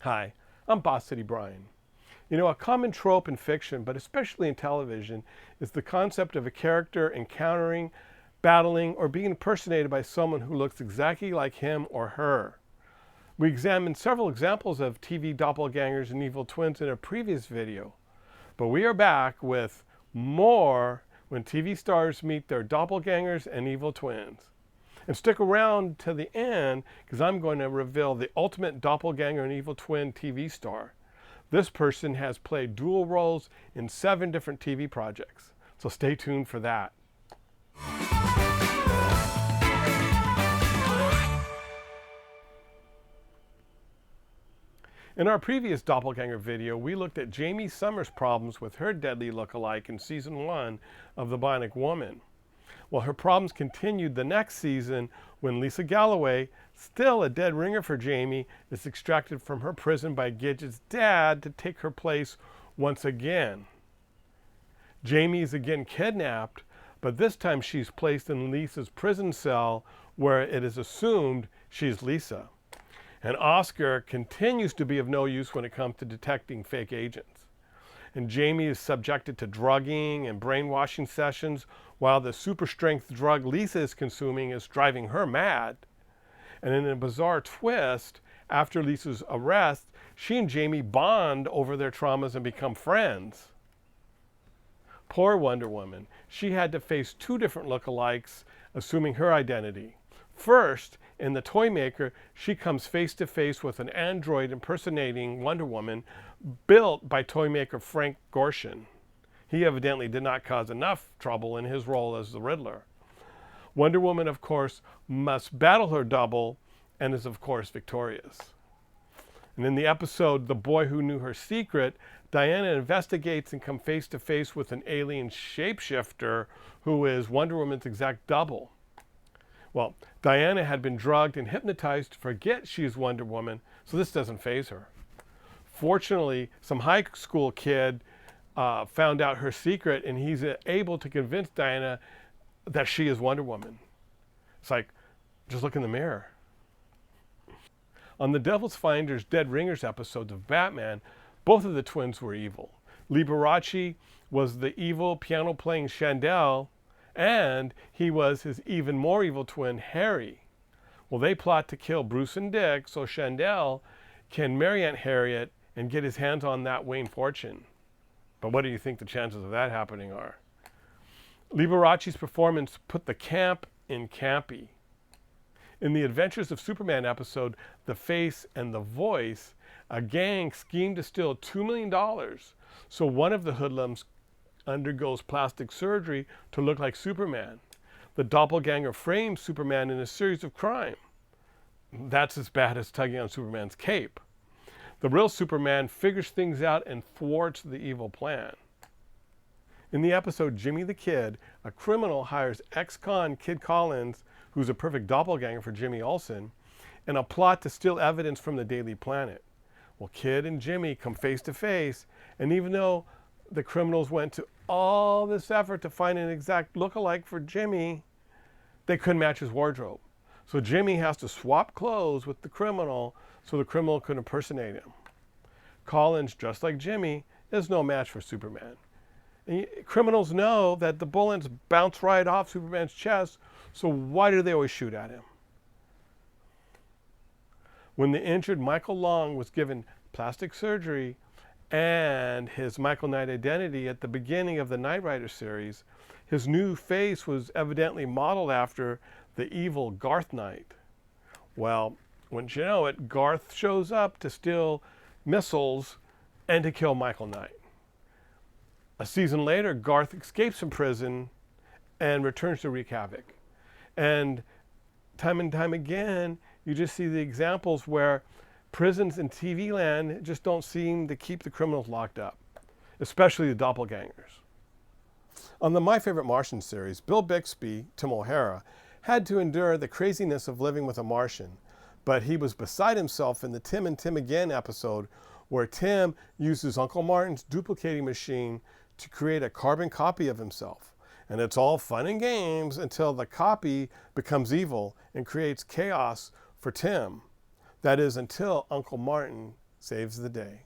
Hi, I'm Boss City Brian. You know, a common trope in fiction, but especially in television, is the concept of a character encountering, battling, or being impersonated by someone who looks exactly like him or her. We examined several examples of TV doppelgangers and evil twins in a previous video, but we are back with more when TV stars meet their doppelgangers and evil twins. And stick around to the end because I'm going to reveal the ultimate doppelganger and evil twin TV star. This person has played dual roles in 7 different TV projects, so stay tuned for that. In our previous doppelganger video, we looked at Jaime Sommers' problems with her deadly look-alike in season 1 of The Bionic Woman. Well, her problems continued the next season when Lisa Galloway, still a dead ringer for Jaime, is extracted from her prison by Gidget's dad to take her place once again. Jaime is again kidnapped, but this time she's placed in Lisa's prison cell where it is assumed she's Lisa. And Oscar continues to be of no use when it comes to detecting fake agents. And Jaime is subjected to drugging and brainwashing sessions while the super strength drug Lisa is consuming is driving her mad. And in a bizarre twist, after Lisa's arrest, she and Jaime bond over their traumas and become friends. Poor Wonder Woman. She had to face 2 different lookalikes assuming her identity. First, in the toy maker, she comes face to face with an android impersonating Wonder Woman built by toy maker Frank Gorshin. He evidently did not cause enough trouble in his role as the Riddler. Wonder Woman, of course, must battle her double and is, of course, victorious. And in the episode The Boy Who Knew Her Secret, Diana investigates and comes face to face with an alien shapeshifter who is Wonder Woman's exact double. Well, Diana had been drugged and hypnotized to forget she is Wonder Woman, so this doesn't faze her. Fortunately, some high school kid found out her secret, and he's able to convince Diana that she is Wonder Woman. It's like, just look in the mirror. On the Devil's Finder's Dead Ringers episodes of Batman, both of the twins were evil. Liberace was the evil piano-playing Chandel, and he was his even more evil twin, Harry. Well, they plot to kill Bruce and Dick so Chandel can marry Aunt Harriet and get his hands on that Wayne fortune. But what do you think the chances of that happening are? Liberace's performance put the camp in campy. In the Adventures of Superman episode, The Face and the Voice, a gang schemed to steal $2 million, so one of the hoodlums undergoes plastic surgery to look like Superman. The doppelganger frames Superman in a series of crime. That's as bad as tugging on Superman's cape. The real Superman figures things out and thwarts the evil plan. In the episode Jimmy the Kid, a criminal hires ex-con Kid Collins, who's a perfect doppelganger for Jimmy Olsen, in a plot to steal evidence from the Daily Planet. Well, Kid and Jimmy come face to face, and even though the criminals went to all this effort to find an exact look-alike for Jimmy, they couldn't match his wardrobe. So Jimmy has to swap clothes with the criminal so the criminal could impersonate him. Collins, just like Jimmy, is no match for Superman. And criminals know that the bullets bounce right off Superman's chest, so why do they always shoot at him? When the injured Michael Long was given plastic surgery and his Michael Knight identity at the beginning of the Knight Rider series, his new face was evidently modeled after the evil Garth Knight. Well, wouldn't you know it, Garth shows up to steal missiles and to kill Michael Knight. A season later, Garth escapes from prison and returns to wreak havoc. And time again, you just see the examples where prisons in TV land just don't seem to keep the criminals locked up, especially the doppelgangers. On the My Favorite Martian series, Bill Bixby, Tim O'Hara, had to endure the craziness of living with a Martian, but he was beside himself in the Tim and Tim Again episode where Tim uses Uncle Martin's duplicating machine to create a carbon copy of himself. And it's all fun and games until the copy becomes evil and creates chaos for Tim. That is, until Uncle Martin saves the day.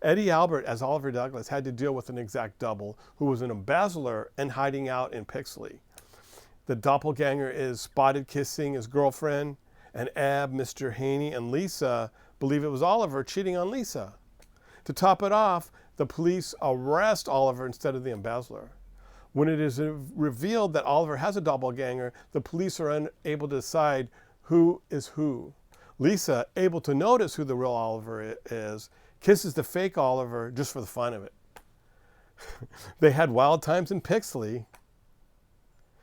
Eddie Albert as Oliver Douglas had to deal with an exact double who was an embezzler and hiding out in Pixley. The doppelganger is spotted kissing his girlfriend, and Ab, Mr. Haney, and Lisa believe it was Oliver cheating on Lisa. To top it off, the police arrest Oliver instead of the embezzler. When it is revealed that Oliver has a doppelganger, the police are unable to decide who is who. Lisa, able to notice who the real Oliver is, kisses the fake Oliver just for the fun of it. They had wild times in Pixley.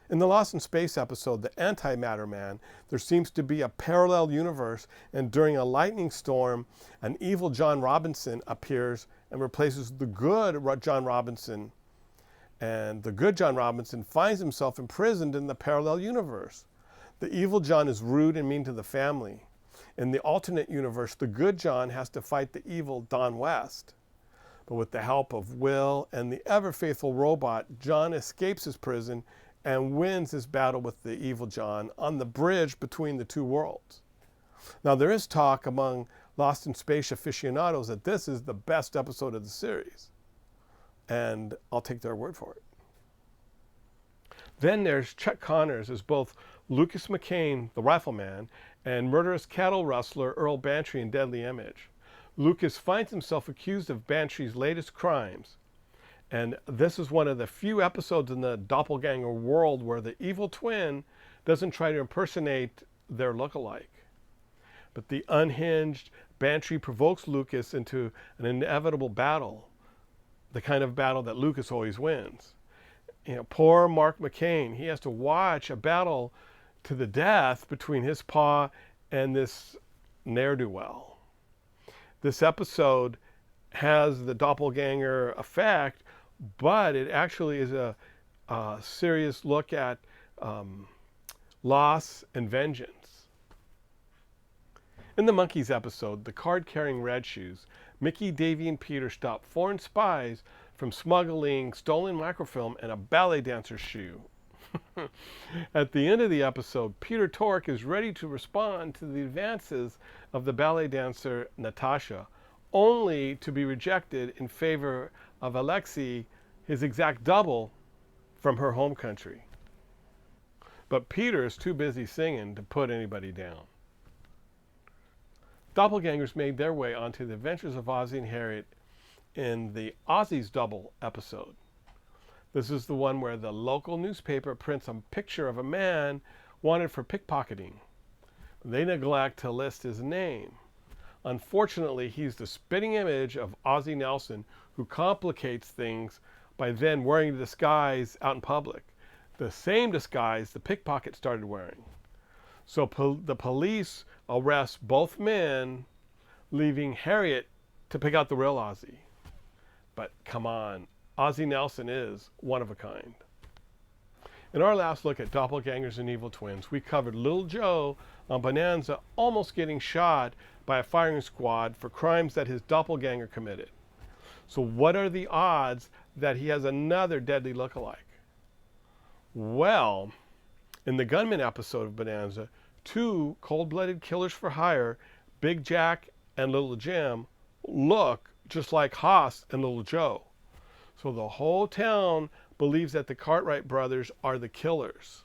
In the Lost in Space episode, The Antimatter Man, there seems to be a parallel universe, and during a lightning storm, an evil John Robinson appears and replaces the good John Robinson. And the good John Robinson finds himself imprisoned in the parallel universe. The evil John is rude and mean to the family. In the alternate universe, the good John has to fight the evil Don West. But with the help of Will and the ever-faithful robot, John escapes his prison and wins his battle with the evil John on the bridge between the two worlds. Now, there is talk among Lost in Space aficionados that this is the best episode of the series. And I'll take their word for it. Then there's Chuck Connors as both Lucas McCain, the Rifleman, and murderous cattle rustler Earl Bantry in Deadly Image. Lucas finds himself accused of Bantry's latest crimes. And this is one of the few episodes in the Doppelganger world where the evil twin doesn't try to impersonate their look-alike. But the unhinged Bantry provokes Lucas into an inevitable battle, the kind of battle that Lucas always wins. You know, poor Mark McCain, he has to watch a battle to the death between his pa and this ne'er-do-well. This episode has the doppelganger effect, but it actually is a serious look at loss and vengeance. In the Monkees episode, The Card-Carrying Red Shoes, Mickey, Davy, and Peter stop foreign spies from smuggling stolen microfilm and a ballet dancer's shoe. At the end of the episode, Peter Tork is ready to respond to the advances of the ballet dancer Natasha, only to be rejected in favor of Alexei, his exact double from her home country. But Peter is too busy singing to put anybody down. Doppelgangers made their way onto the adventures of Ozzie and Harriet in the Ozzie's Double episode. This is the one where the local newspaper prints a picture of a man wanted for pickpocketing. They neglect to list his name. Unfortunately, he's the spitting image of Ozzie Nelson, who complicates things by then wearing the disguise out in public, the same disguise the pickpocket started wearing. So the police arrest both men, leaving Harriet to pick out the real Ozzie. But come on, Ozzie Nelson is one of a kind. In our last look at Doppelgangers and Evil Twins, we covered Little Joe on Bonanza almost getting shot by a firing squad for crimes that his doppelganger committed. So what are the odds that he has another deadly look-alike? Well, in the Gunman episode of Bonanza, two cold-blooded killers for hire, Big Jack and Little Jim, look just like Haas and Little Joe. So the whole town believes that the Cartwright brothers are the killers.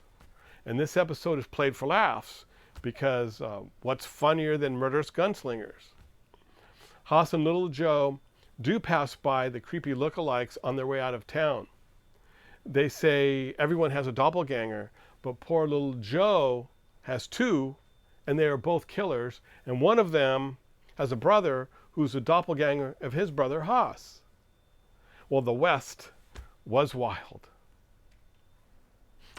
And this episode is played for laughs because what's funnier than murderous gunslingers? Haas and Little Joe do pass by the creepy lookalikes on their way out of town. They say everyone has a doppelganger, but poor Little Joe has two, and they are both killers, and one of them has a brother who's a doppelganger of his brother Haas. Well, the West was wild.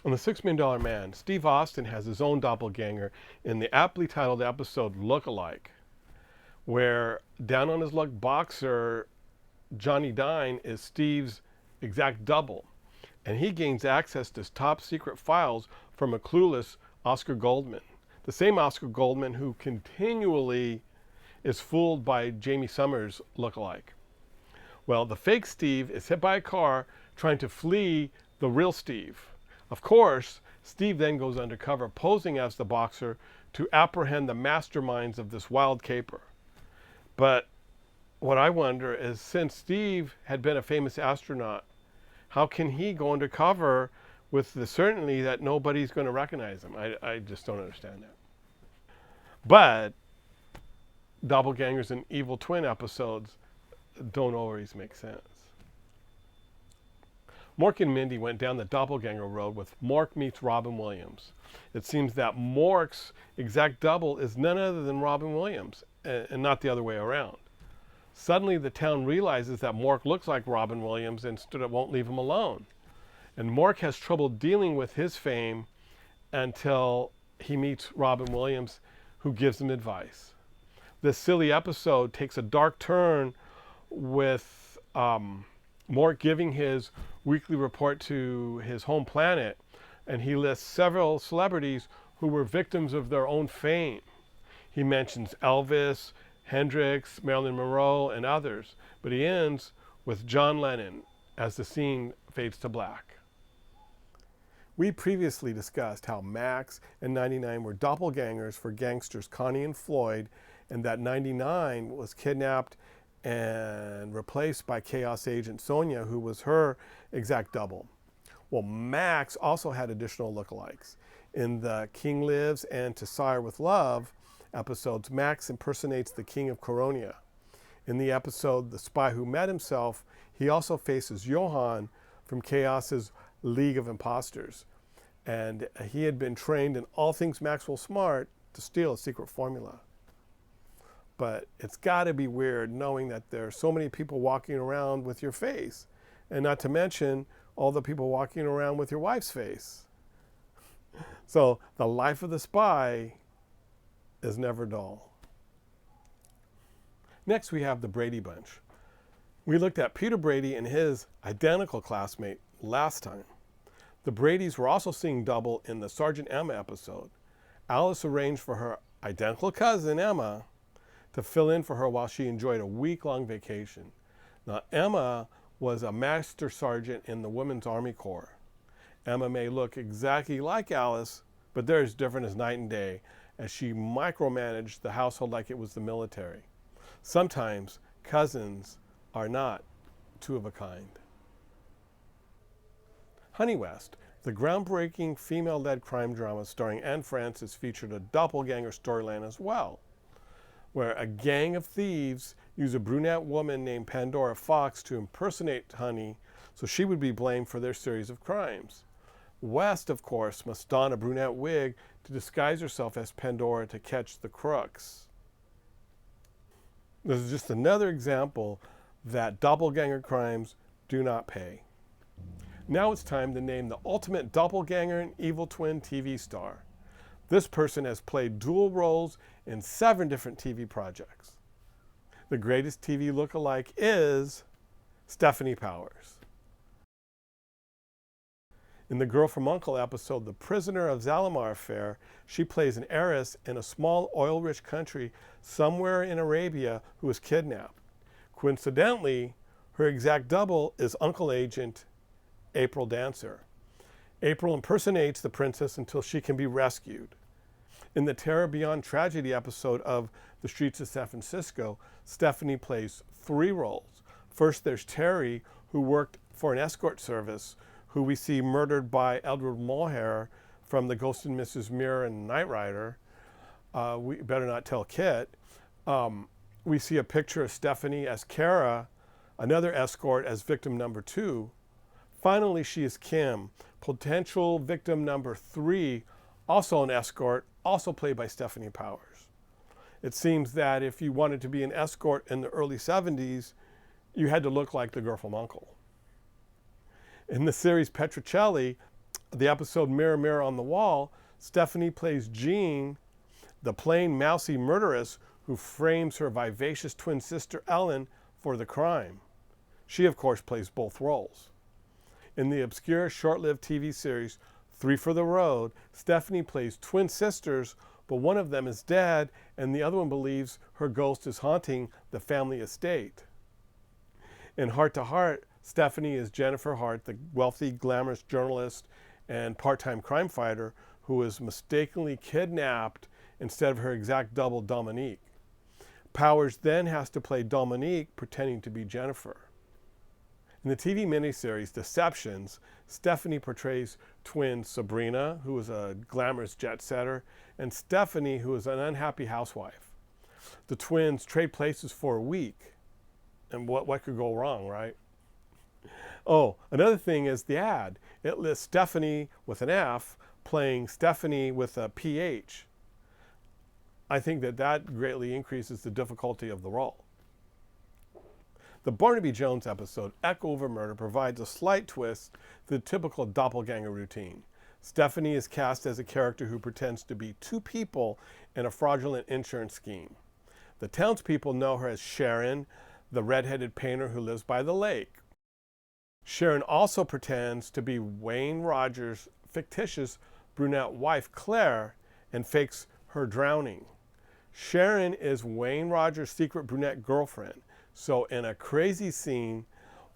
On The $6 Million Man, Steve Austin has his own doppelganger in the aptly titled episode Look-alike, where down on his luck boxer Johnny Dine is Steve's exact double, and he gains access to top secret files from a clueless Oscar Goldman, the same Oscar Goldman who continually is fooled by Jaime Sommers look-alike. Well, the fake Steve is hit by a car trying to flee the real Steve. Of course, Steve then goes undercover posing as the boxer to apprehend the masterminds of this wild caper. But what I wonder is, since Steve had been a famous astronaut, how can he go undercover with the certainty that nobody's going to recognize him? I just don't understand that. But Doppelgangers and Evil Twin episodes don't always make sense. Mork and Mindy went down the Doppelganger road with Mork meets Robin Williams. It seems that Mork's exact double is none other than Robin Williams, and not the other way around. Suddenly, the town realizes that Mork looks like Robin Williams and won't leave him alone. And Mork has trouble dealing with his fame until he meets Robin Williams, who gives him advice. This silly episode takes a dark turn with Mork giving his weekly report to his home planet, and he lists several celebrities who were victims of their own fame. He mentions Elvis, Hendrix, Marilyn Monroe, and others, but he ends with John Lennon as the scene fades to black. We previously discussed how Max and 99 were doppelgangers for gangsters Connie and Floyd, and that 99 was kidnapped and replaced by Chaos Agent Sonia, who was her exact double. Well, Max also had additional lookalikes. In the King Lives and To Sire with Love episodes, Max impersonates the King of Coronia. In the episode The Spy Who Met Himself, he also faces Johan from Chaos's League of Imposters. And he had been trained in all things Maxwell Smart to steal a secret formula. But it's got to be weird knowing that there are so many people walking around with your face, and not to mention all the people walking around with your wife's face. So the life of the spy is never dull. Next, we have the Brady Bunch. We looked at Peter Brady and his identical classmate last time. The Bradys were also seeing double in the Sergeant Emma episode. Alice arranged for her identical cousin, Emma, to fill in for her while she enjoyed a week-long vacation. Now, Emma was a master sergeant in the Women's Army Corps. Emma may look exactly like Alice, but they're as different as night and day, as she micromanaged the household like it was the military. Sometimes cousins are not two of a kind. Honey West, the groundbreaking female-led crime drama starring Anne Francis, featured a doppelganger storyline as well, where a gang of thieves use a brunette woman named Pandora Fox to impersonate Honey, so she would be blamed for their series of crimes. West, of course, must don a brunette wig to disguise herself as Pandora to catch the crooks. This is just another example that doppelganger crimes do not pay. Now it's time to name the ultimate doppelganger and evil twin TV star. This person has played dual roles in 7 different TV projects. The greatest TV look-alike is Stefanie Powers. In the Girl from U.N.C.L.E. episode, The Prisoner of Zalamar Affair, she plays an heiress in a small oil-rich country somewhere in Arabia who is kidnapped. Coincidentally, her exact double is Uncle Agent April Dancer. April impersonates the princess until she can be rescued. In the Terror Beyond Tragedy episode of The Streets of San Francisco, Stefanie plays 3 roles. First, there's Terry, who worked for an escort service, who we see murdered by Edward Mulhare from The Ghost and Mrs. Muir and Knight Rider. We better not tell Kit. We see a picture of Stefanie as Kara, another escort, as victim number 2. Finally, she is Kim, potential victim number 3, also an escort, also played by Stefanie Powers. It seems that if you wanted to be an escort in the early 70s, you had to look like the girl from U.N.C.L.E. In the series Petrocelli, the episode Mirror, Mirror on the Wall, Stefanie plays Jean, the plain mousy murderess who frames her vivacious twin sister Ellen for the crime. She, of course, plays both roles. In the obscure, short-lived TV series 3 for the Road, Stefanie plays twin sisters, but one of them is dead and the other one believes her ghost is haunting the family estate. In Heart to Heart, Stefanie is Jennifer Hart, the wealthy, glamorous journalist and part-time crime fighter who is mistakenly kidnapped instead of her exact double Dominique. Powers then has to play Dominique pretending to be Jennifer. In the TV miniseries Deceptions, Stefanie portrays twins Sabrina, who is a glamorous jet setter, and Stefanie, who is an unhappy housewife. The twins trade places for a week. And what could go wrong, right? Oh, another thing is the ad. It lists Stefanie with an F playing Stefanie with a PH. I think that greatly increases the difficulty of the role. The Barnaby Jones episode, Echo Over Murder, provides a slight twist to the typical doppelganger routine. Stefanie is cast as a character who pretends to be two people in a fraudulent insurance scheme. The townspeople know her as Sharon, the red-headed painter who lives by the lake. Sharon also pretends to be Wayne Rogers' fictitious brunette wife, Claire, and fakes her drowning. Sharon is Wayne Rogers' secret brunette girlfriend. So in a crazy scene,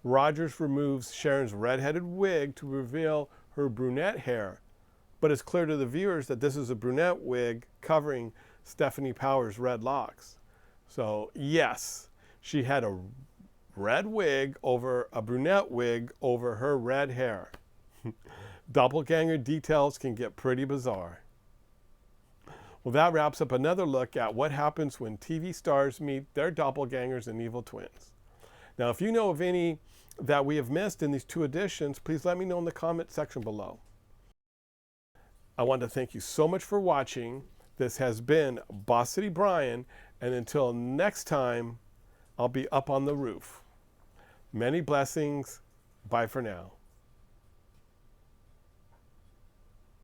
Rogers removes Sharon's red-headed wig to reveal her brunette hair. But it's clear to the viewers that this is a brunette wig covering Stefanie Powers' red locks. So yes, she had a red wig over a brunette wig over her red hair. Doppelganger details can get pretty bizarre. Well, that wraps up another look at what happens when TV stars meet their doppelgangers and evil twins. Now, if you know of any that we have missed in these two editions, please let me know in the comment section below. I want to thank you so much for watching. This has been Boss City Brian, and until next time, I'll be up on the roof. Many blessings. Bye for now.